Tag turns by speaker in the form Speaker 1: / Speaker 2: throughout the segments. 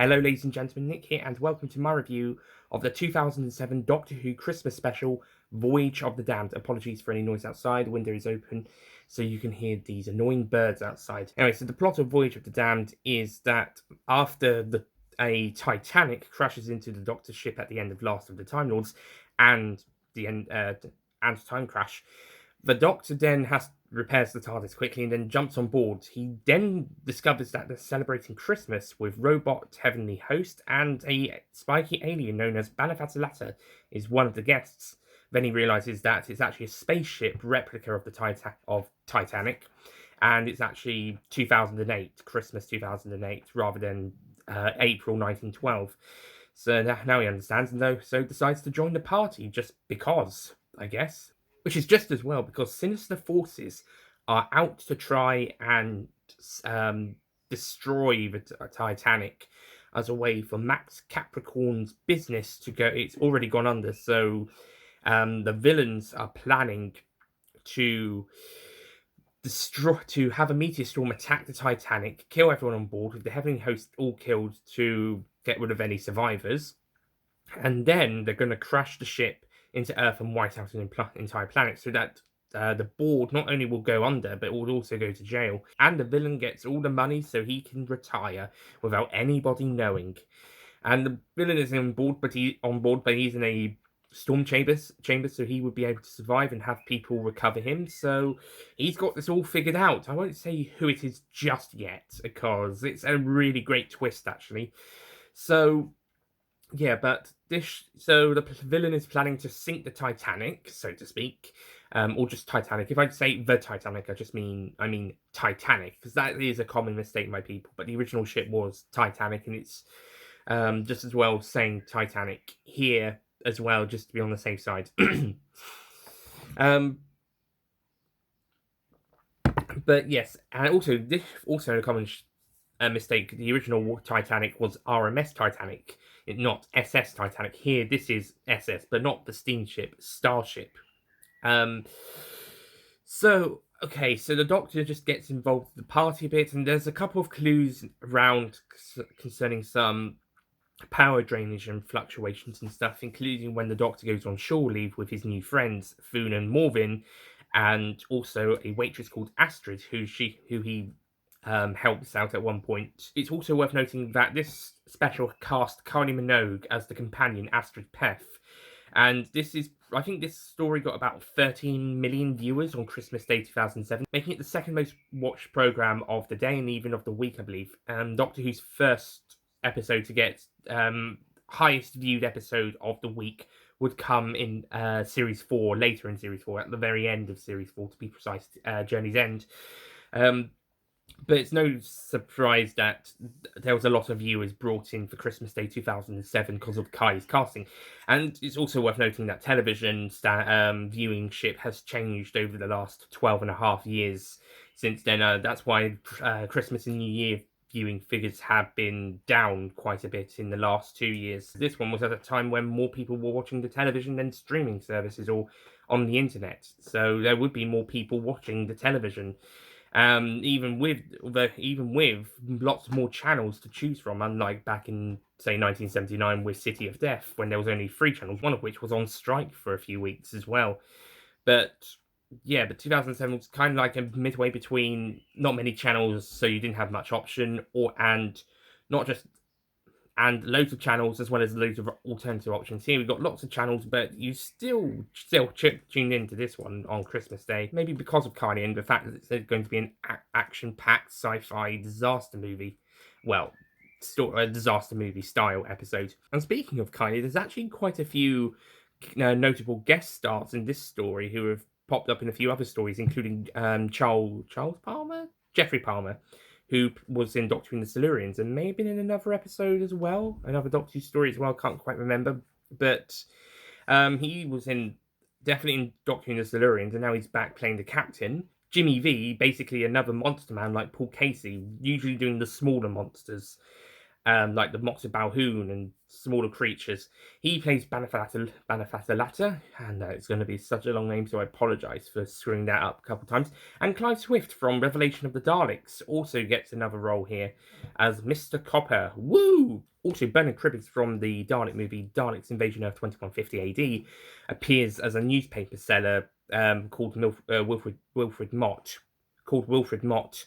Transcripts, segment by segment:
Speaker 1: Hello ladies and gentlemen, Nick here, and welcome to my review of the 2007 Doctor Who Christmas special, Voyage of the Damned. Apologies for any noise outside, the window is open, so you can hear these annoying birds outside. Anyway, so the plot of Voyage of the Damned is that after a Titanic crashes into the Doctor's ship at the end of Last of the Time Lords, and the end, and time crash, the Doctor then repairs the TARDIS quickly and then jumps on board. He then discovers that they're celebrating Christmas with robot heavenly host, and a spiky alien known as Banafatalata is one of the guests. Then he realizes that it's actually a spaceship replica of the Titanic, and it's actually 2008, Christmas 2008, rather than April 1912. So now he understands, and so decides to join the party just because, I guess. Which is just as well, because sinister forces are out to try and destroy the Titanic as a way for Max Capricorn's business to go. It's already gone under, so the villains are planning to have a meteor storm attack the Titanic, kill everyone on board, with the heavenly host all killed to get rid of any survivors, and then they're going to crash the ship into Earth and white out an entire planet, so that the board not only will go under, but will also go to jail. And the villain gets all the money so he can retire without anybody knowing. And the villain is on board, but he's in a storm chamber, so he would be able to survive and have people recover him. So he's got this all figured out. I won't say who it is just yet, because it's a really great twist, actually. So yeah, but so the villain is planning to sink the Titanic, so to speak, or just Titanic. If I say the Titanic, I mean Titanic, because that is a common mistake by people. But the original ship was Titanic, and it's just as well saying Titanic here as well, just to be on the safe side. But yes, and also a common mistake. The original Titanic was RMS Titanic, not SS Titanic. Here, this is SS, but not the steamship, Starship. So the Doctor just gets involved with the party a bit, and there's a couple of clues around concerning some power drainage and fluctuations and stuff, including when the Doctor goes on shore leave with his new friends, Foon and Morvin, and also a waitress called Astrid, who he helps out at one point. It's also worth noting that this special cast Kylie Minogue as the companion, Astrid Peth. And I think this story got about 13 million viewers on Christmas Day 2007, making it the second most watched programme of the day and even of the week, I believe. Doctor Who's first episode to get highest viewed episode of the week would come in Series 4, later in Series 4, at the very end of Series 4, to be precise, Journey's End. But it's no surprise that there was a lot of viewers brought in for Christmas Day 2007 because of Kylie's casting. And it's also worth noting that television viewing ship has changed over the last 12 and a half years since then. That's why Christmas and New Year viewing figures have been down quite a bit in the last 2 years. This one was at a time when more people were watching the television than streaming services or on the internet. So there would be more people watching the television. Even with lots more channels to choose from, unlike back in, say, 1979 with City of Death, when there was only 3 channels, one of which was on strike for a few weeks as well. But 2007 was kind of like a midway between not many channels, so you didn't have much option, and loads of channels as well as loads of alternative options. Here we've got lots of channels, but you still tuned into this one on Christmas Day, maybe because of Kylie and the fact that it's going to be an action-packed sci-fi disaster movie. Well, a disaster movie style episode. And speaking of Kylie, there's actually quite a few notable guest stars in this story who have popped up in a few other stories, including Jeffrey Palmer, who was in Doctor Who and the Silurians, and may have been in another episode as well, another Doctor Who story as well, can't quite remember, but he was definitely in Doctor Who and the Silurians, and now he's back playing the captain. Jimmy V, basically another monster man like Paul Casey, usually doing the smaller monsters, like the Mox of Balhoun and smaller creatures. He plays Banafatalata, and it's going to be such a long name, so I apologise for screwing that up a couple of times. And Clive Swift from Revelation of the Daleks also gets another role here as Mr. Copper. Woo! Also, Bernard Cribbins from the Dalek movie Daleks Invasion Earth 2150 AD appears as a newspaper seller called Wilfred Mott. Called Wilfred Mott,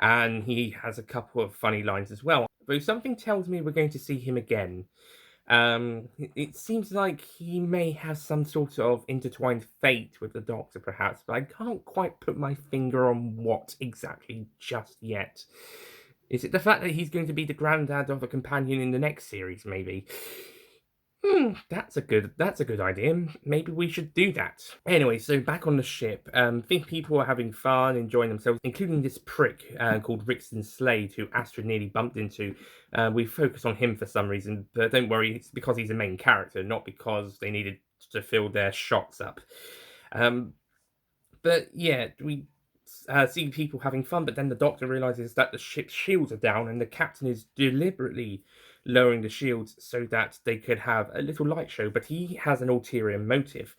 Speaker 1: and he has a couple of funny lines as well. Though something tells me we're going to see him again. It seems like he may have some sort of intertwined fate with the Doctor, perhaps, but I can't quite put my finger on what exactly just yet. Is it the fact that he's going to be the granddad of a companion in the next series, maybe? That's a good idea. Maybe we should do that. Anyway, so back on the ship, think people are having fun, enjoying themselves, including this prick called Rixton Slade, who Astrid nearly bumped into. We focus on him for some reason, but don't worry, it's because he's a main character, not because they needed to fill their shots up. But yeah, we see people having fun, but then the Doctor realizes that the ship's shields are down, and the captain is deliberately lowering the shields so that they could have a little light show. But he has an ulterior motive.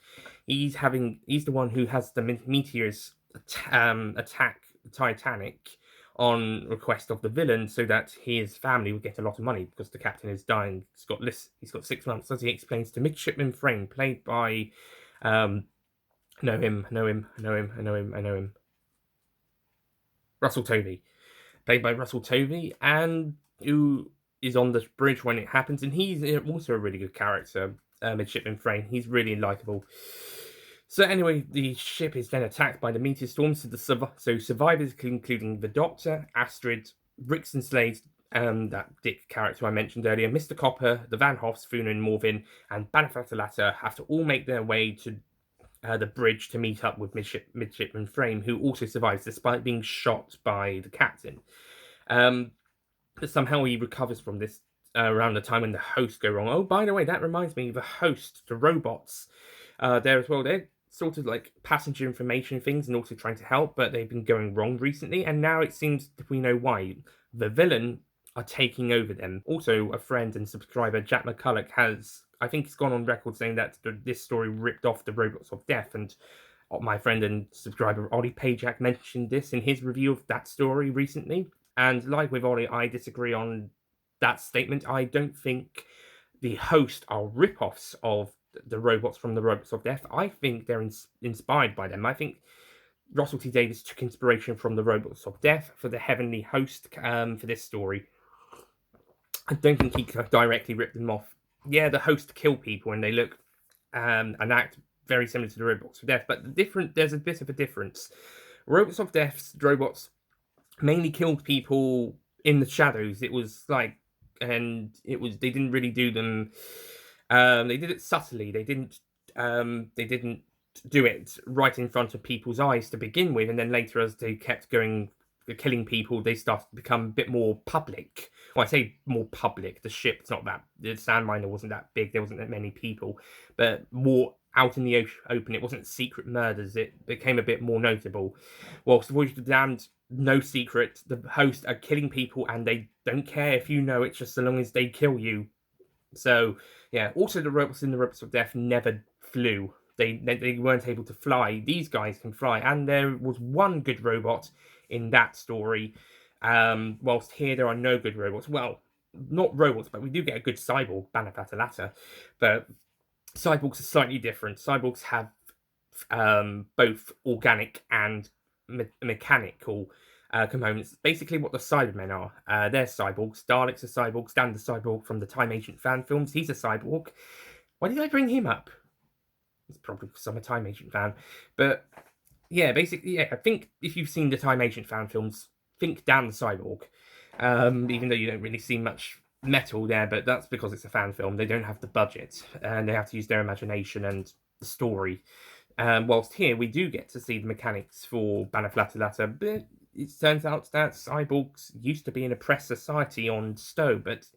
Speaker 1: He's the one who has the meteors attack the Titanic on request of the villain, so that his family would get a lot of money because the captain is dying. He's got 6 months, as he explains to Midshipman Frame, played by know him. Russell Tovey, played by Russell Tovey, and who is on the bridge when it happens, and he's also a really good character, Midshipman Frame. He's really likable. So anyway, the ship is then attacked by the meteor storm, so survivors, including the Doctor, Astrid, Rixton Slade, that Dick character I mentioned earlier, Mr. Copper, the Van Hoffs, Funa and Morvin, and Banafatalata have to all make their way to the bridge to meet up with Midshipman Frame, who also survives despite being shot by the captain. But somehow he recovers from this around the time when the hosts go wrong. Oh, by the way, that reminds me, the host, the robots, there as well. They're sort of like passenger information things and also trying to help, but they've been going wrong recently, and now it seems we know why. The villain are taking over them. Also, a friend and subscriber, Jack McCulloch, I think he's gone on record saying that this story ripped off the Robots of Death, and my friend and subscriber Ollie Pajak mentioned this in his review of that story recently. And like with Ollie, I disagree on that statement. I don't think the host are rip-offs of the robots from the Robots of Death. I think they're inspired by them. I think Russell T Davies took inspiration from the Robots of Death for the Heavenly Host for this story. I don't think he directly ripped them off. Yeah, the host kill people and they look and act very similar to the Robots of Death, but there's a bit of a difference. Robots of Death's robots mainly killed people in the shadows. They didn't really do them. They did it subtly. They didn't do it right in front of people's eyes to begin with, and then later, as they kept going, killing people, they started to become a bit more public. Well, I say more public. The sand miner wasn't that big. There wasn't that many people, but more out in the open. It wasn't secret murders. It became a bit more notable. Whilst Voyage of the Damned, no secret. The hosts are killing people, and they don't care if you know it, just so long as they kill you. So yeah. Also, the robots in the Robots of Death never flew. They weren't able to fly. These guys can fly, and there was one good robot in that story. Whilst here there are no good robots. Well, not robots, but we do get a good cyborg, Banafatalata. But cyborgs are slightly different. Cyborgs have both organic and mechanical components. Basically what the Cybermen are. They're cyborgs. Daleks are cyborgs. Dan the Cyborg from the Time Agent fan films, he's a cyborg. Why did I bring him up? It's probably because I'm a Time Agent fan. But yeah, basically, yeah, I think if you've seen the Time Agent fan films, think Dan the Cyborg. Even though you don't really see much metal there, but that's because it's a fan film. They don't have the budget, and they have to use their imagination and the story. Whilst here, we do get to see the mechanics for Banafatalata, but it turns out that cyborgs used to be an oppressed society on Stowe, but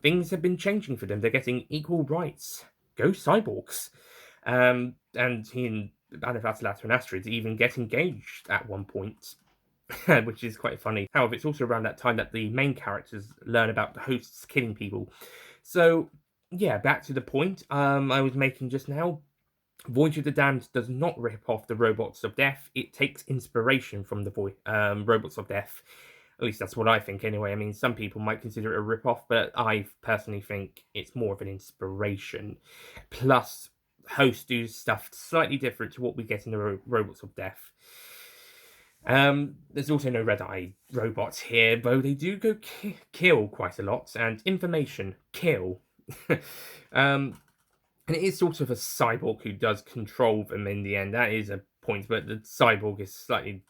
Speaker 1: things have been changing for them. They're getting equal rights. Go cyborgs! And he and Banafatalata and Astrid even get engaged at one point, which is quite funny. However, it's also around that time that the main characters learn about the hosts killing people. So yeah, back to the point I was making just now. Voyage of the Damned does not rip off the Robots of Death. It takes inspiration from the Robots of Death. At least that's what I think, anyway. I mean, some people might consider it a rip-off, but I personally think it's more of an inspiration. Plus, hosts do stuff slightly different to what we get in the Robots of Death. There's also no Red Eye robots here, though they do go kill quite a lot, and information kill. um, and it is sort of a cyborg who does control them in the end. That is a point, but the cyborg is slightly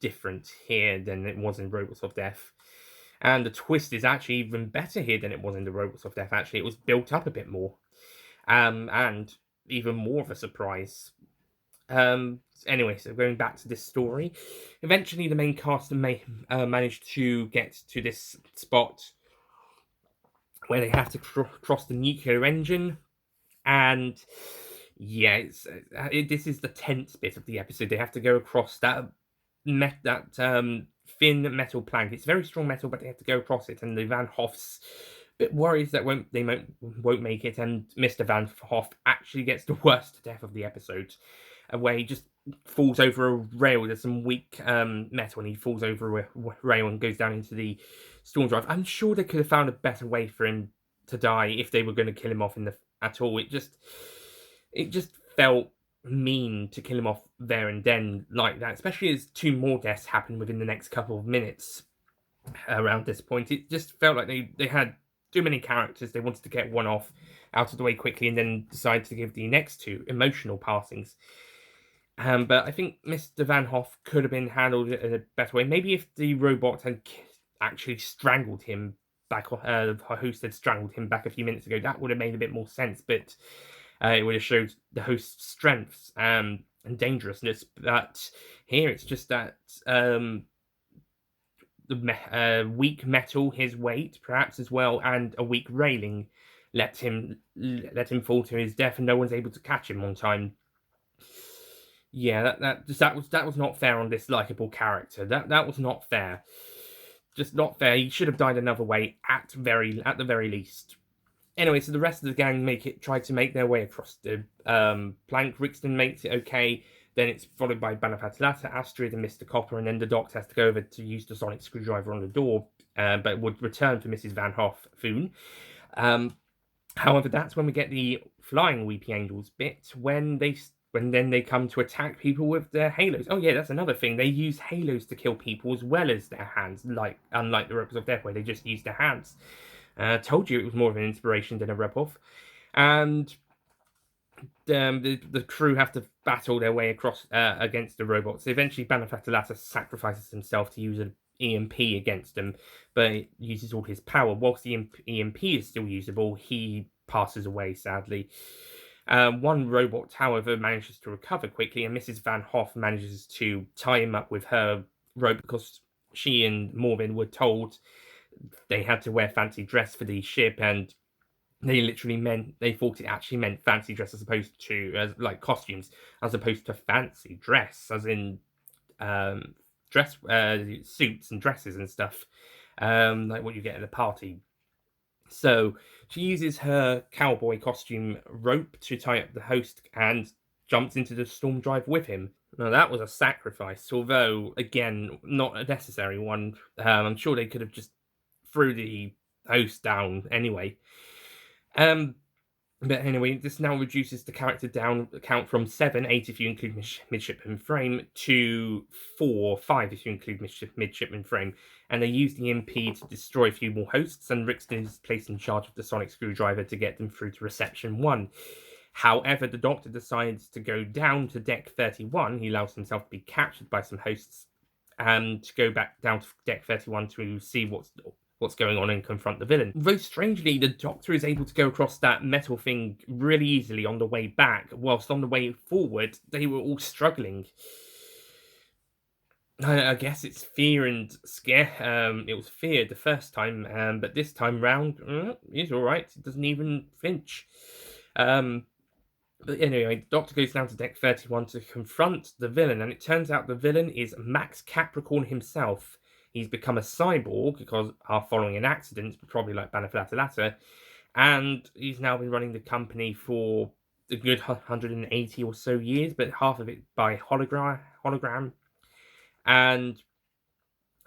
Speaker 1: different here than it was in Robots of Death. And the twist is actually even better here than it was in the Robots of Death. Actually, it was built up a bit more, and even more of a surprise. Anyway, so going back to this story, eventually the main cast managed to get to this spot where they have to cross the nuclear engine. And yeah, this is the tense bit of the episode. They have to go across that thin metal plank. It's very strong metal, but they have to go across it. And the Van Hoff's a bit worried that they won't make it. And Mr. Van Hoff actually gets the worst death of the episode, where he just falls over a rail. There's some weak metal, and he falls over a rail and goes down into the storm drive. I'm sure they could have found a better way for him to die if they were going to kill him off at all. It just felt mean to kill him off there and then like that, especially as 2 more deaths happen within the next couple of minutes. Around this point, it just felt like they had too many characters. They wanted to get one off out of the way quickly and then decide to give the next 2 emotional passings. But I think Mr. Van Hoff could have been handled in a better way. Maybe if the robot had actually strangled him back, her host had strangled him back a few minutes ago, that would have made a bit more sense. But it would have showed the host's strengths and dangerousness. But here it's just that the weak metal, his weight perhaps as well, and a weak railing let him fall to his death, and no one's able to catch him on time. Yeah, that was not fair on this likable character. That was not fair. Just not fair. He should have died another way at the very least. Anyway, so the rest of the gang try to make their way across the plank. Rixton makes it okay. Then it's followed by Banafatalata, Astrid, and Mr. Copper, and then the Doctor has to go over to use the sonic screwdriver on the door, but would return for Mrs. Van Hoff soon. However, that's when we get the flying Weepy Angels bit, when then they come to attack people with their halos. Oh yeah, that's another thing. They use halos to kill people as well as their hands, unlike the Robots of Death, where they just use their hands. Told you it was more of an inspiration than a rip-off. And the crew have to battle their way across against the robots. Eventually, Banafatalata sacrifices himself to use an EMP against them, but it uses all his power. Whilst the EMP is still usable, he passes away, sadly. One robot, however, manages to recover quickly, and Mrs. Van Hoff manages to tie him up with her rope because she and Morvin were told they had to wear fancy dress for the ship, and they thought it actually meant fancy dress as opposed to like costumes, as opposed to fancy dress, as in dress suits and dresses and stuff, like what you get at a party. So she uses her cowboy costume rope to tie up the host and jumps into the storm drive with him. Now, that was a sacrifice, although, again, not a necessary one. I'm sure they could have just threw the host down anyway. But anyway, this now reduces the character down count from 7, 8 if you include midshipman frame, to 4, 5 if you include midshipman frame. And they use the MP to destroy a few more hosts, and Rixton is placed in charge of the sonic screwdriver to get them through to reception 1. However, the Doctor decides to go down to deck 31. He allows himself to be captured by some hosts and to go back down to deck 31 to see what's going on and confront the villain. Though strangely, the Doctor is able to go across that metal thing really easily on the way back, whilst on the way forward, they were all struggling. I guess it's fear and scare. It was fear the first time, but this time round, he's alright. It doesn't even flinch. But anyway, the Doctor goes down to deck 31 to confront the villain, and it turns out the villain is Max Capricorn himself. He's become a cyborg following an accident, probably like Banafatalata, and he's now been running the company for a good 180 or so years, but half of it by hologram. And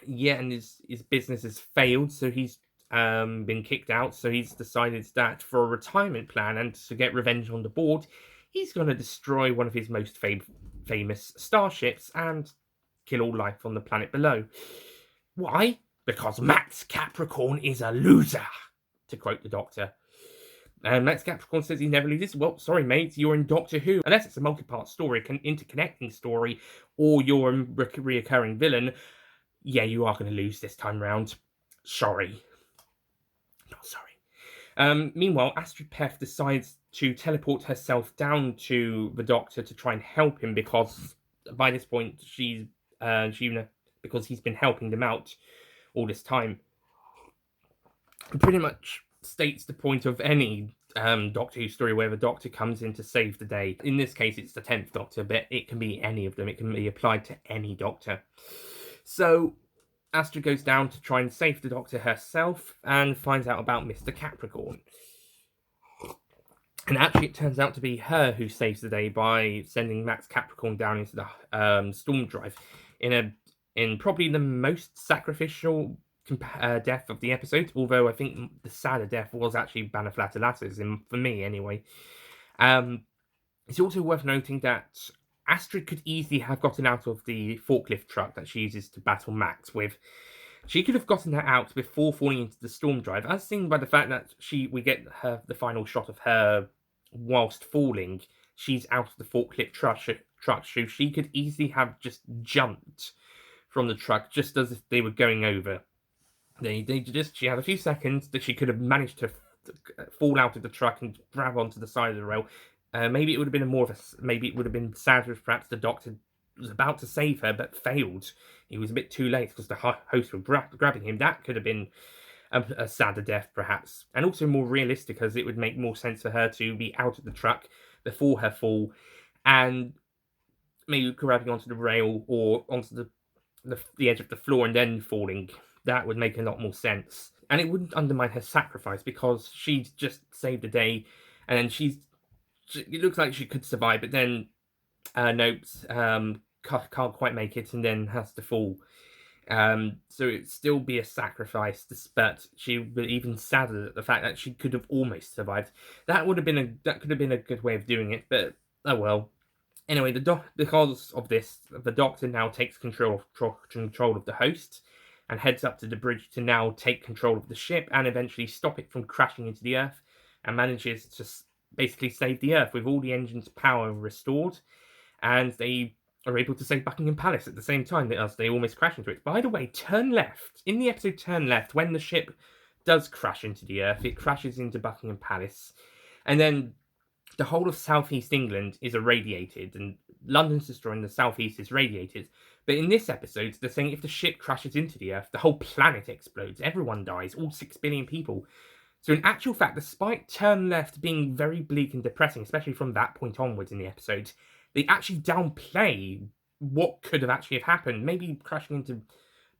Speaker 1: yeah, and his business has failed, so he's been kicked out. So he's decided that for a retirement plan and to get revenge on the board, he's going to destroy one of his most famous starships and kill all life on the planet below. Why? Because Max Capricorn is a loser, to quote the Doctor. And Max Capricorn says he never loses. Well, sorry, mate, you're in Doctor Who. Unless it's a multi-part story, an interconnecting story, or you're a reoccurring villain, yeah, you are going to lose this time round. Sorry. Not sorry. Meanwhile, Astrid Peth decides to teleport herself down to the Doctor to try and help him because by this point because he's been helping them out all this time. Pretty much states the point of any Doctor Who story where the Doctor comes in to save the day. In this case, it's the 10th Doctor, but it can be any of them. It can be applied to any Doctor. So Astrid goes down to try and save the Doctor herself and finds out about Mr. Capricorn. And actually, it turns out to be her who saves the day by sending Max Capricorn down into the storm drive in probably the most sacrificial death of the episode. Although I think the sadder death was actually Banaflatalas's, for me anyway. It's also worth noting that Astrid could easily have gotten out of the forklift truck that she uses to battle Max with. She could have gotten that out before falling into the storm drive, as seen by the fact that we get the final shot of her whilst falling. She's out of the forklift truck, so she could easily have just jumped from the truck just as if they were going over. She had a few seconds that she could have managed to fall out of the truck and grab onto the side of the rail. Maybe it would have been sadder if perhaps the Doctor was about to save her but failed. He was a bit too late because the host were grabbing him. That could have been a sadder death, perhaps, and also more realistic, as it would make more sense for her to be out of the truck before her fall and maybe grabbing onto the rail or onto the edge of the floor and then falling. That would make a lot more sense, and it wouldn't undermine her sacrifice because she'd just saved the day, and then it looks like she could survive, but then can't quite make it and then has to fall. So it'd still be a sacrifice, but she would be even sadder at the fact that she could have almost survived. That could have been a good way of doing it, but oh well. Anyway, because of this, the Doctor now takes control of the host and heads up to the bridge to now take control of the ship and eventually stop it from crashing into the Earth, and manages to basically save the Earth with all the engines' power restored, and they are able to save Buckingham Palace at the same time as they almost crash into it. By the way, turn left. In the episode Turn Left, when the ship does crash into the Earth, it crashes into Buckingham Palace, and then the whole of southeast England is irradiated, and London's destroyed and the southeast is radiated. But in this episode, they're saying if the ship crashes into the Earth, the whole planet explodes. Everyone dies, all 6 billion people. So in actual fact, despite Turn Left being very bleak and depressing, especially from that point onwards in the episode, they actually downplay what could have actually have happened. Maybe crashing into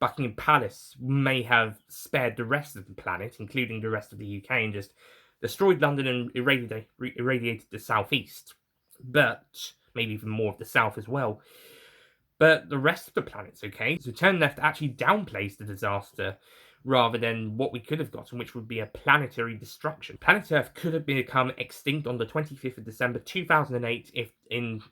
Speaker 1: Buckingham Palace may have spared the rest of the planet, including the rest of the UK, and just destroyed London and irradiated the southeast. But maybe even more of the south as well. But the rest of the planet's okay. So Turn Left actually downplays the disaster rather than what we could have gotten, which would be a planetary destruction. Planet Earth could have become extinct on the 25th of December 2008 if in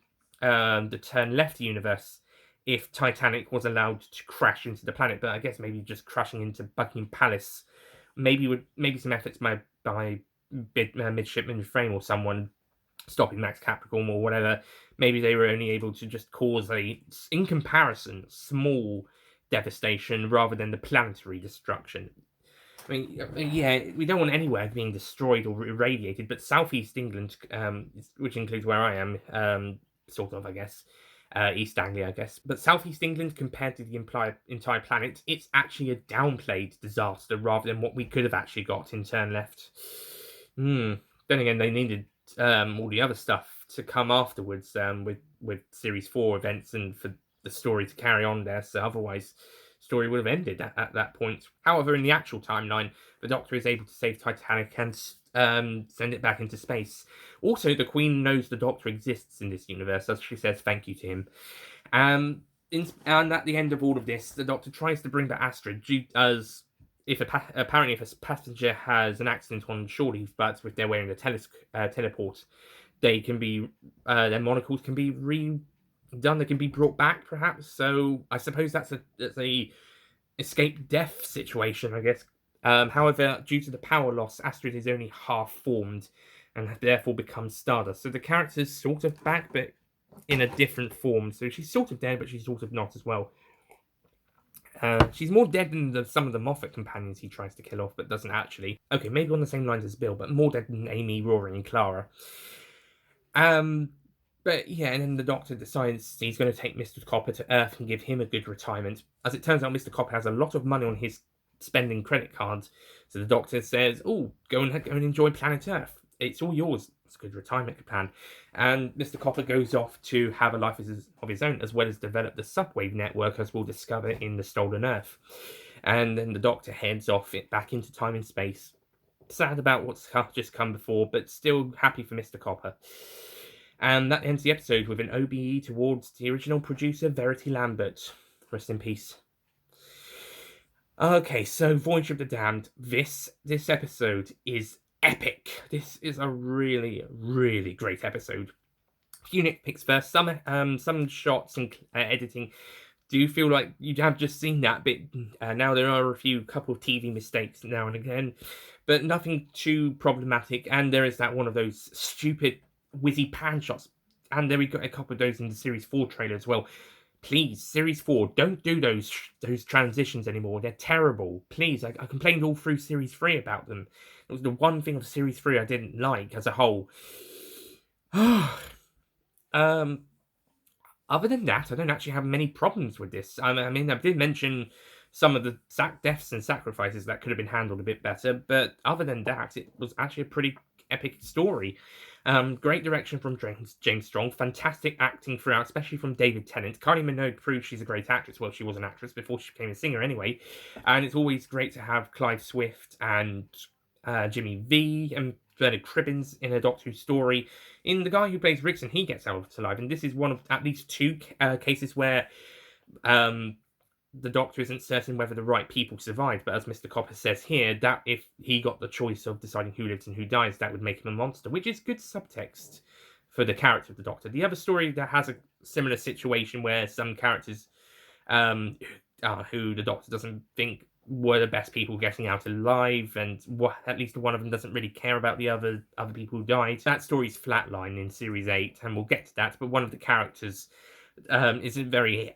Speaker 1: the Turn Left universe, if Titanic was allowed to crash into the planet. But I guess maybe just crashing into Buckingham Palace, maybe some efforts by Midshipman Frame or someone stopping Max Capricorn or whatever, maybe they were only able to just cause in comparison, small devastation rather than the planetary destruction. I mean, yeah, we don't want anywhere being destroyed or irradiated, but southeast England, which includes where I am, sort of, I guess, East Anglia, I guess, but southeast England compared to the entire planet, it's actually a downplayed disaster rather than what we could have actually got in Turn Left. Then again, they needed all the other stuff to come afterwards with Series 4 events and for the story to carry on there, so otherwise the story would have ended at that point. However, in the actual timeline, the Doctor is able to save Titanic and send it back into space. Also, the Queen knows the Doctor exists in this universe, as she says thank you to him. And at the end of all of this, the Doctor tries to bring back Astrid, as if apparently if a passenger has an accident on shore leave, but if they're wearing a teleport, they can be their monocles can be redone. They can be brought back, perhaps. So I suppose that's a escape death situation, I guess. However, due to the power loss, Astrid is only half formed and therefore becomes Stardust. So the character's sort of back, but in a different form. So she's sort of dead, but she's sort of not as well. She's more dead than some of the Moffat companions he tries to kill off, but doesn't actually. Okay, maybe on the same lines as Bill, but more dead than Amy, Rory, and Clara. But yeah, and then the Doctor decides he's going to take Mr. Copper to Earth and give him a good retirement. As it turns out, Mr. Copper has a lot of money on his spending credit cards, so the Doctor says, "Oh, go and enjoy planet Earth. It's all yours. It's a good retirement plan." And Mr. Copper goes off to have a life of his own, as well as develop the subwave network, as we'll discover in the Stolen Earth. And then the Doctor heads off back into time and space. Sad about what's just come before, but still happy for Mr. Copper. And that ends the episode with an OBE towards the original producer, Verity Lambert. Rest in peace. Okay, so Voyage of the Damned. This episode is epic. This is a really, really great episode. Few nitpicks first. Some shots and editing do feel like you have just seen that bit. Now there are a couple of TV mistakes now and again, but nothing too problematic. And there is that one of those stupid whizzy pan shots, and there we got a couple of those in the Series 4 trailer as well. Please, Series 4, don't do those transitions anymore. They're terrible. Please, I complained all through Series 3 about them. It was the one thing of Series 3 I didn't like as a whole. Other than that, I don't actually have many problems with this. I mean, I did mention some of the deaths and sacrifices that could have been handled a bit better, but other than that, it was actually a pretty epic story. Great direction from James Strong, fantastic acting throughout, especially from David Tennant. Kylie Minogue proved she's a great actress. Well, she was an actress before she became a singer anyway. And it's always great to have Clive Swift and Jimmy V and Bernard Cribbins in a Doctor Who story. In the guy who plays Rickson, he gets out alive, and this is one of at least two cases where the Doctor isn't certain whether the right people survive, but as Mr. Copper says here, that if he got the choice of deciding who lives and who dies, that would make him a monster, which is good subtext for the character of the Doctor. The other story that has a similar situation where some characters who the Doctor doesn't think were the best people getting out alive, and at least one of them doesn't really care about the other people who died. That story's flatline in Series 8, and we'll get to that, but one of the characters isn't very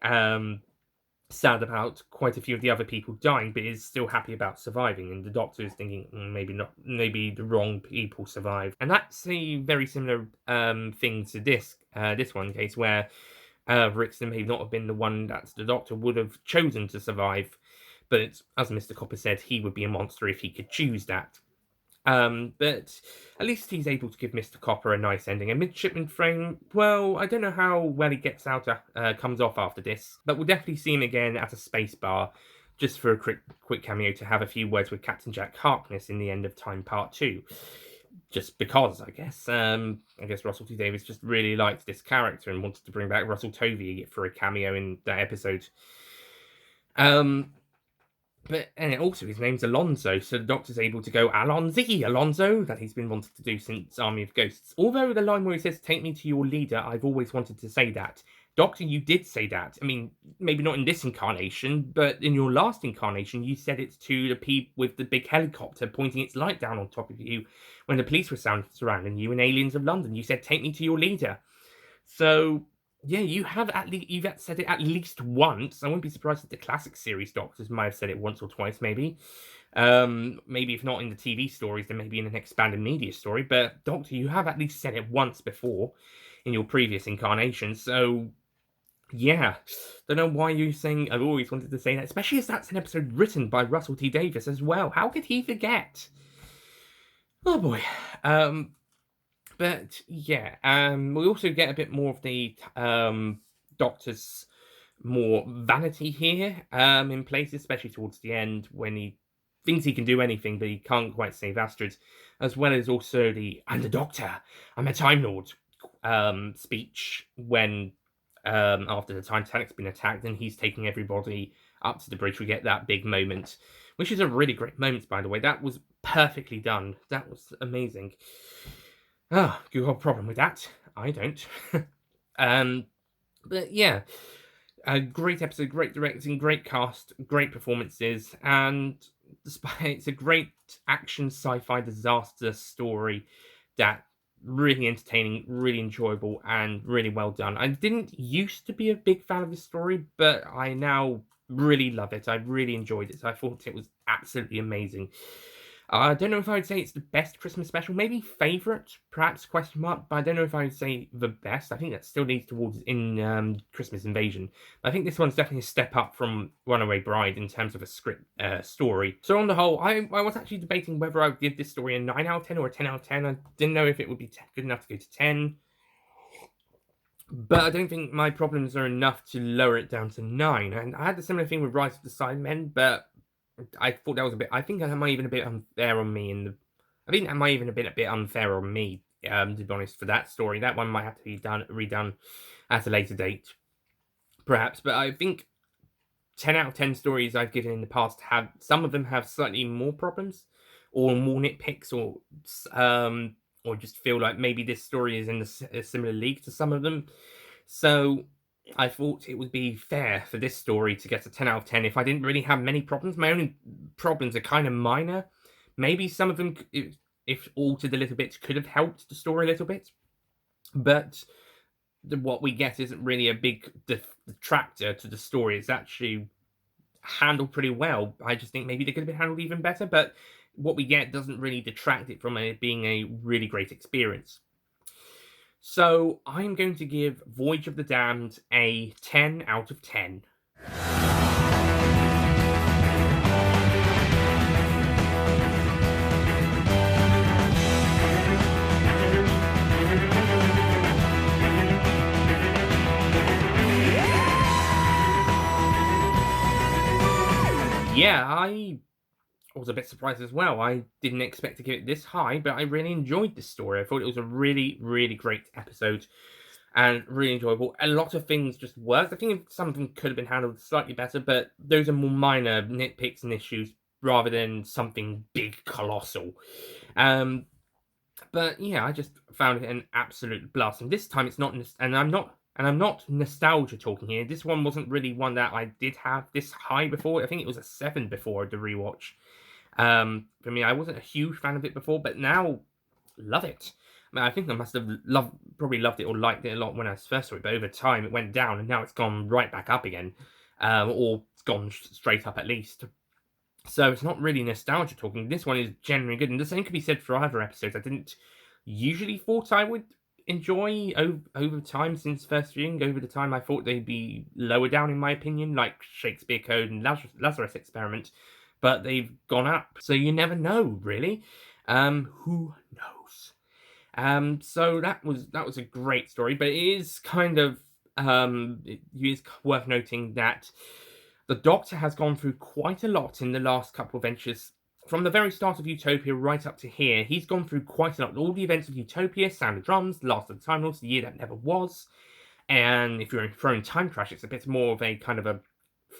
Speaker 1: sad about quite a few of the other people dying, but is still happy about surviving, and the Doctor is thinking maybe the wrong people survived. And that's a very similar thing to this one case where Rickson may not have been the one that the Doctor would have chosen to survive, but as Mr. Copper said, he would be a monster if he could choose that. But at least he's able to give Mr. Copper a nice ending. A midshipman frame, well, I don't know how well he gets out, comes off after this, but we'll definitely see him again at a space bar, just for a quick cameo to have a few words with Captain Jack Harkness in the End of Time Part 2. Just because, I guess. I guess Russell T Davies just really liked this character and wanted to bring back Russell Tovey for a cameo in that episode. And also his name's Alonso, so the Doctor's able to go Alonso, that he's been wanting to do since Army of Ghosts. Although the line where he says, "Take me to your leader," I've always wanted to say that. Doctor, you did say that. I mean, maybe not in this incarnation, but in your last incarnation, you said it to the peep with the big helicopter pointing its light down on top of you when the police were surrounding you in Aliens of London. You said, "Take me to your leader." So yeah, you've said it at least once. I wouldn't be surprised if the classic series Doctors might have said it once or twice, maybe. Maybe if not in the TV stories, then maybe in an expanded media story. But Doctor, you have at least said it once before in your previous incarnation. So yeah, don't know why you're saying I've always wanted to say that, especially as that's an episode written by Russell T Davies as well. How could he forget? Oh boy. But yeah, we also get a bit more of the Doctor's more vanity here in places, especially towards the end when he thinks he can do anything, but he can't quite save Astrid, as well as also the "I'm the Doctor, I'm a Time Lord" speech when after the Titanic's been attacked and he's taking everybody up to the bridge. We get that big moment, which is a really great moment, by the way. That was perfectly done. That was amazing. Ah, you have a problem with that? I don't. um, but yeah, a great episode, great directing, great cast, great performances, and despite it's a great action sci-fi disaster story that really entertaining, really enjoyable, and really well done. I didn't used to be a big fan of this story, but I now really love it. I really enjoyed it. I thought it was absolutely amazing. I don't know if I would say it's the best Christmas special. Maybe favorite, perhaps question mark. But I don't know if I would say the best. I think that still leads towards in Christmas Invasion. But I think this one's definitely a step up from Runaway Bride in terms of a script story. So on the whole, I was actually debating whether I would give this story a 9 out of 10 or a 10 out of 10. I didn't know if it would be good enough to go to 10. But I don't think my problems are enough to lower it down to 9. And I had the similar thing with Rise of the Cybermen, but I thought that was a bit. I think that might even a bit unfair on me. I think that might even have been a bit unfair on me. To be honest, for that story, that one might have to be redone at a later date, perhaps. But I think 10 out of 10 stories I've given in the past have some of them have slightly more problems, or more nitpicks, or just feel like maybe this story is in a similar league to some of them. So I thought it would be fair for this story to get a 10 out of 10 if I didn't really have many problems. My only problems are kind of minor. Maybe some of them, if altered a little bit, could have helped the story a little bit. But what we get isn't really a big detractor to the story. It's actually handled pretty well. I just think maybe they could have been handled even better. But what we get doesn't really detract it from it being a really great experience. So I'm going to give Voyage of the Damned a 10 out of 10. Yeah, I was a bit surprised as well. I didn't expect to give it this high, but I really enjoyed this story. I thought it was a really, really great episode and really enjoyable. A lot of things just worked. I think some of them could have been handled slightly better, but those are more minor nitpicks and issues rather than something big, colossal. But yeah, I just found it an absolute blast. And this time it's not, and I'm not nostalgia talking here. This one wasn't really one that I did have this high before. I think it was a 7 before the rewatch. For me, I wasn't a huge fan of it before, but now love it. I mean, I think I must have probably loved it or liked it a lot when I first saw it, but over time it went down, and now it's gone right back up again, or it's gone straight up at least. So it's not really nostalgia talking. This one is genuinely good, and the same could be said for other episodes. I didn't usually thought I would enjoy over time since first viewing. Over the time, I thought they'd be lower down in my opinion, like Shakespeare Code and Lazarus Experiment, but they've gone up. So you never know, really. Who knows? So that was a great story, but it is kind of it is worth noting that the Doctor has gone through quite a lot in the last couple of ventures. From the very start of Utopia right up to here, he's gone through quite a lot. All the events of Utopia, Sound of Drums, Last of the Time Lords, The Year That Never Was. And if you're throwing Time Crash, it's a bit more of a kind of a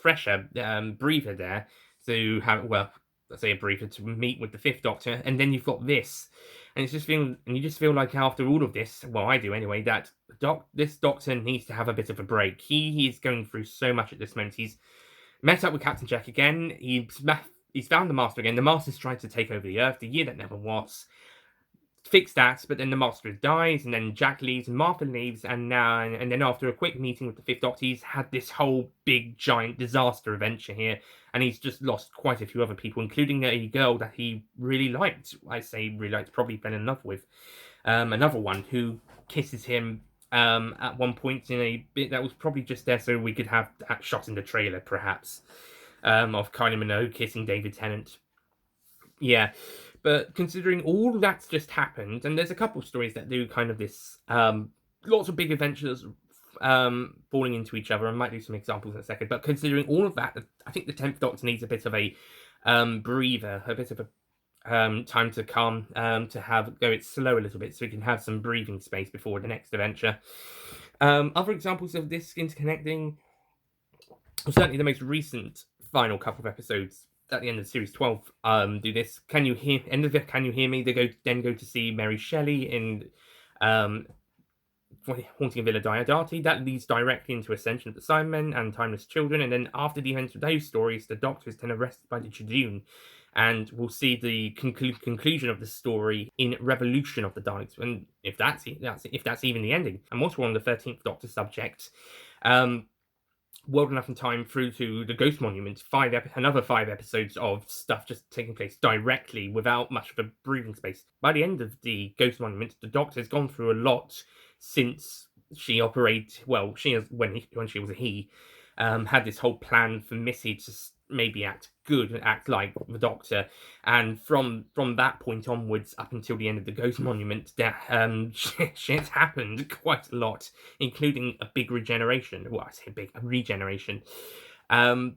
Speaker 1: fresher breather there. To have, well, let's say a breather to meet with the Fifth Doctor. And then you've got this. And you just feel like after all of this, well, I do anyway, that this Doctor needs to have a bit of a break. He is going through so much at this moment. He's met up with Captain Jack again. He's found the Master again. The Master's tried to take over the Earth. The Year That Never Was. Fix that, but then the Master dies, and then Jack leaves, and Martha leaves, and then after a quick meeting with the Fifth Doctor, he's had this whole big, giant disaster adventure here, and he's just lost quite a few other people, including a girl that he really liked. I say really liked, probably fell in love with. Another one who kisses him at one point in a bit that was probably just there so we could have that shot in the trailer, perhaps, of Kylie Minogue kissing David Tennant. Yeah, but considering all that's just happened, and there's a couple of stories that do kind of this, lots of big adventures falling into each other. I might do some examples in a second, but considering all of that, I think the 10th Doctor needs a bit of a breather, a bit of a time to calm, to have go it slow a little bit, so we can have some breathing space before the next adventure. Other examples of this interconnecting, well, certainly the most recent final couple of episodes at the end of series 12 do this. Can you hear end of it? Can you hear me? They go to see Mary Shelley in Haunting of Villa Diodati. That leads directly into Ascension of the Cybermen and Timeless Children. And then after the events of those stories, the Doctor is then arrested by the Tribune. And we'll see the conclusion of the story in Revolution of the Daleks. And if that's even the ending. And once we're on the 13th Doctor subject, World Enough in Time through to the Ghost Monument, another 5 episodes of stuff just taking place directly without much of a breathing space. By the end of the Ghost Monument, the Doctor has gone through a lot since she operated. Well, she has when she was a he, had this whole plan for Missy to maybe act good and act like the Doctor, and from that point onwards up until the end of the Ghost Monument, that shit's happened quite a lot, including a big regeneration. Well, I say big, a regeneration. And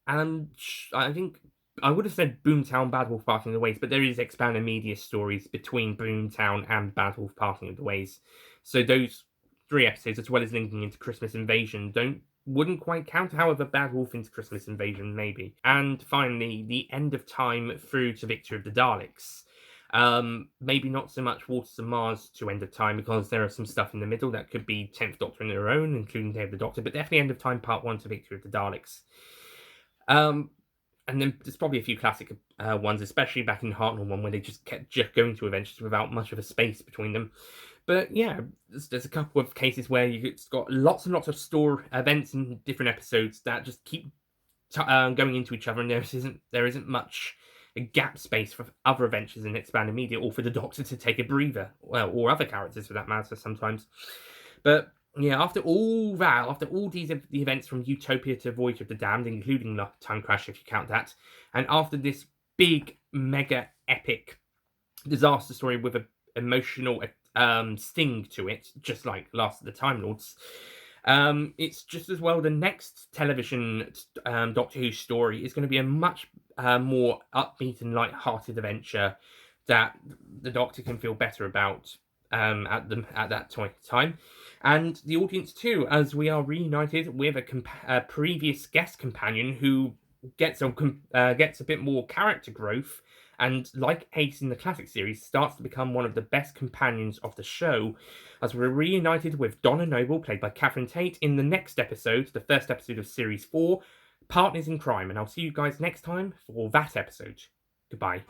Speaker 1: I think I would have said Boomtown, Bad Wolf Parting of the Ways, but there is expanded media stories between Boomtown and Bad Wolf Parting of the Ways. So those 3 episodes, as well as linking into Christmas Invasion, wouldn't quite count. However, Bad Wolf into Christmas Invasion, maybe. And finally, the End of Time through to Victory of the Daleks. Maybe not so much Waters of Mars to End of Time, because there are some stuff in the middle that could be 10th Doctor in their own, including Day of the Doctor, but definitely End of Time Part 1 to Victory of the Daleks. And then there's probably a few classic ones, especially back in Hartnell one, where they just kept going to adventures without much of a space between them. But yeah, there's a couple of cases where it's got lots and lots of store events in different episodes that just keep going into each other, and there isn't much a gap space for other adventures in expanded media, or for the Doctor to take a breather, well, or other characters for that matter sometimes. But yeah, after all the events from Utopia to Voyage of the Damned, including the Time Crash if you count that, and after this big, mega, epic disaster story with an emotional sting to it, just like Last of the Time Lords, it's just as well the next television Doctor Who story is going to be a much more upbeat and light-hearted adventure that the Doctor can feel better about at that time, and the audience too, as we are reunited with a previous guest companion who gets a bit more character growth, and like Ace in the classic series, starts to become one of the best companions of the show, as we're reunited with Donna Noble, played by Catherine Tate, in the next episode, the first episode of Series 4, Partners in Crime, and I'll see you guys next time for that episode. Goodbye.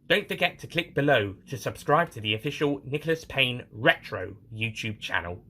Speaker 1: Don't forget to click below to subscribe to the official Nicholas Payne Retro YouTube channel.